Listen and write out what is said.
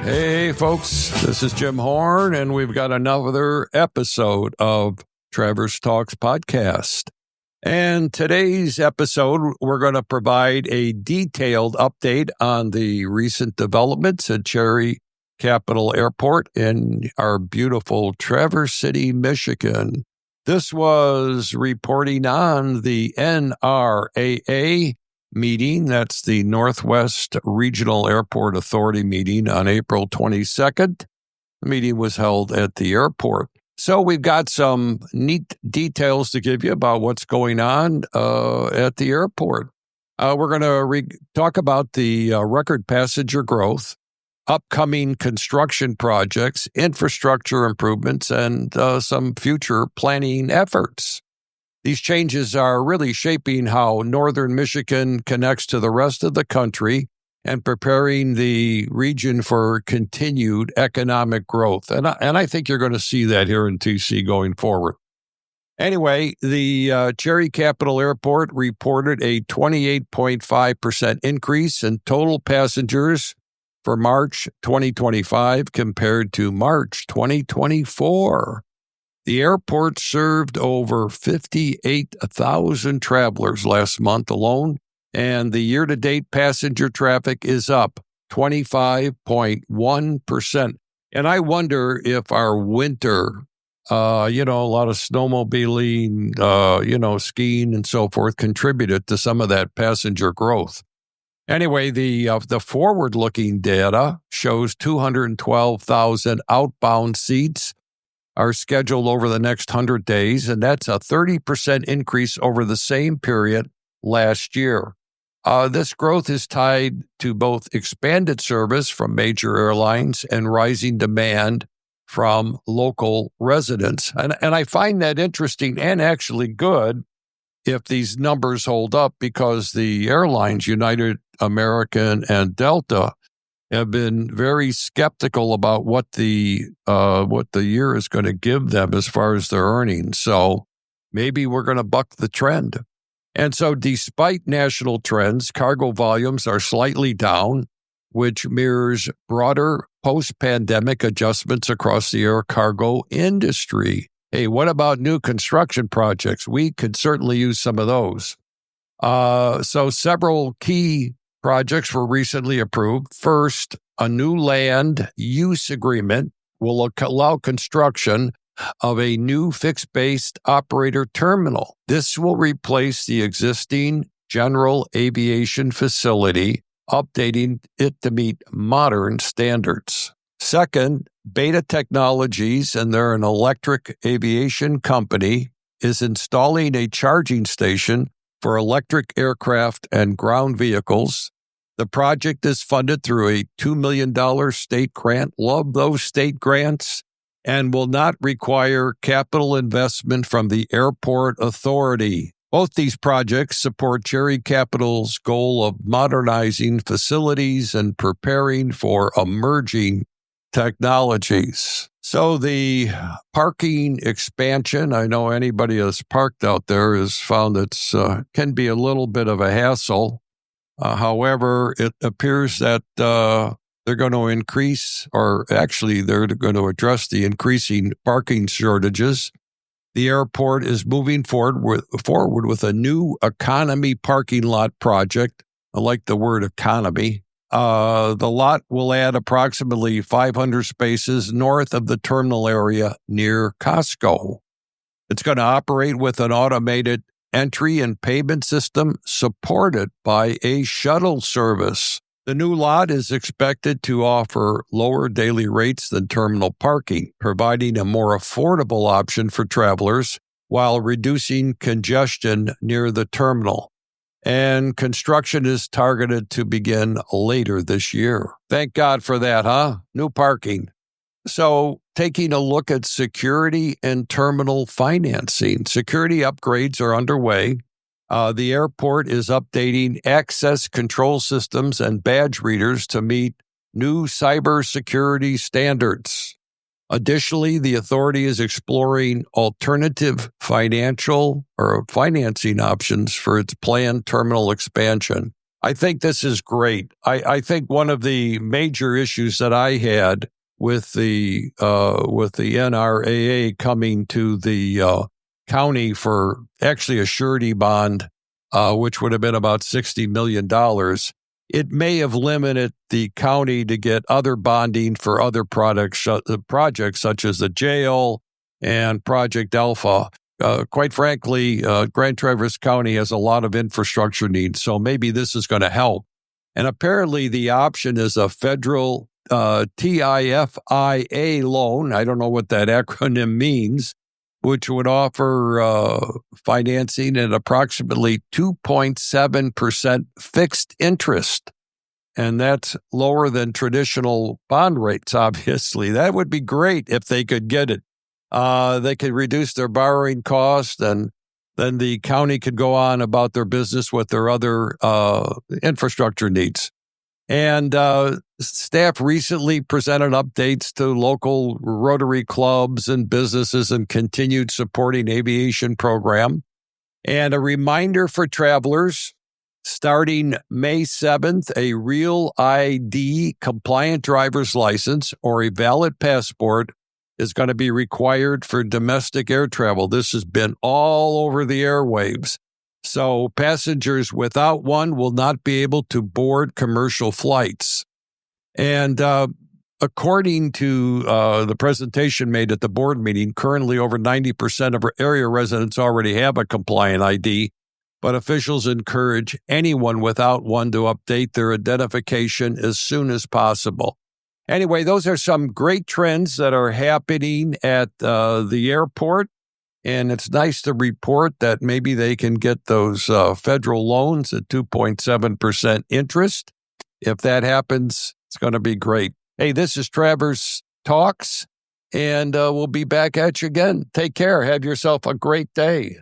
Hey, folks, this is Jim Horn, and we've got another episode of Traverse Talks podcast. And today's episode, we're going to provide a detailed update on the recent developments at Cherry Capital Airport in our beautiful Traverse City, Michigan. This was reporting on the NRAA meeting. That's the Northwest Regional Airport Authority meeting on April 22nd. The meeting was held at the airport. So we've got some neat details to give you about what's going on at the airport. We're going to talk about the record passenger growth, upcoming construction projects, infrastructure improvements, and some future planning efforts. These changes are really shaping how northern Michigan connects to the rest of the country and preparing the region for continued economic growth. And I think you're going to see that here in TC going forward. Anyway, the Cherry Capital Airport reported a 28.5% increase in total passengers for March 2025 compared to March 2024. The airport served over 58,000 travelers last month alone, and the year-to-date passenger traffic is up 25.1%. And I wonder if our winter, a lot of snowmobiling, skiing and so forth contributed to some of that passenger growth. Anyway, the forward-looking data shows 212,000 outbound seats are scheduled over the next 100 days, and that's a 30% increase over the same period last year. This growth is tied to both expanded service from major airlines and rising demand from local residents. And I find that interesting and actually good if these numbers hold up, because the airlines, United, American, and Delta, have been very skeptical about what the year is going to give them as far as their earnings. So maybe we're going to buck the trend. And so despite national trends, cargo volumes are slightly down, which mirrors broader post-pandemic adjustments across the air cargo industry. Hey, what about new construction projects? We could certainly use some of those. So several key projects were recently approved. First, a new land use agreement will allow construction of a new fixed-based operator terminal. This will replace the existing general aviation facility, updating it to meet modern standards. Second, Beta Technologies, and they're an electric aviation company, is installing a charging station for electric aircraft and ground vehicles. The project is funded through a $2 million state grant. Love those state grants. And will not require capital investment from the airport authority. Both these projects support Cherry Capital's goal of modernizing facilities and preparing for emerging technologies. So the parking expansion, I know anybody that's parked out there has found it can be a little bit of a hassle. However, it appears that they're going to increase, or actually they're going to address the increasing parking shortages. The airport is moving forward with a new economy parking lot project. I like the word economy. The lot will add approximately 500 spaces north of the terminal area near Costco. It's going to operate with an automated entry and payment system supported by a shuttle service. The new lot is expected to offer lower daily rates than terminal parking, providing a more affordable option for travelers while reducing congestion near the terminal. And construction is targeted to begin later this year. Thank God for that, huh? New parking. So, taking a look at security and terminal financing. Security upgrades are underway. The airport is updating access control systems and badge readers to meet new cybersecurity standards. Additionally, the authority is exploring alternative financial or financing options for its planned terminal expansion. I think this is great. I think one of the major issues that I had with the NRAA coming to the county for actually a surety bond, which would have been about $60 million, it may have limited the county to get other bonding for other projects such as the jail and Project Alpha. Quite frankly, Grand Traverse County has a lot of infrastructure needs, so maybe this is going to help. And apparently the option is a federal TIFIA loan. I don't know what that acronym means, which would offer financing at approximately 2.7% fixed interest. And that's lower than traditional bond rates, obviously. That would be great if they could get it. They could reduce their borrowing cost, and then the county could go on about their business with their other infrastructure needs. And staff recently presented updates to local Rotary clubs and businesses and continued supporting aviation program. And a reminder for travelers, starting May 7th, a real ID compliant driver's license or a valid passport is going to be required for domestic air travel. This has been all over the airwaves. So passengers without one will not be able to board commercial flights. And according to the presentation made at the board meeting, currently over 90% of our area residents already have a compliant ID, but officials encourage anyone without one to update their identification as soon as possible. Anyway, those are some great trends that are happening at the airport. And it's nice to report that maybe they can get those federal loans at 2.7% interest. If that happens, it's going to be great. Hey, this is Travers Talks, and we'll be back at you again. Take care. Have yourself a great day.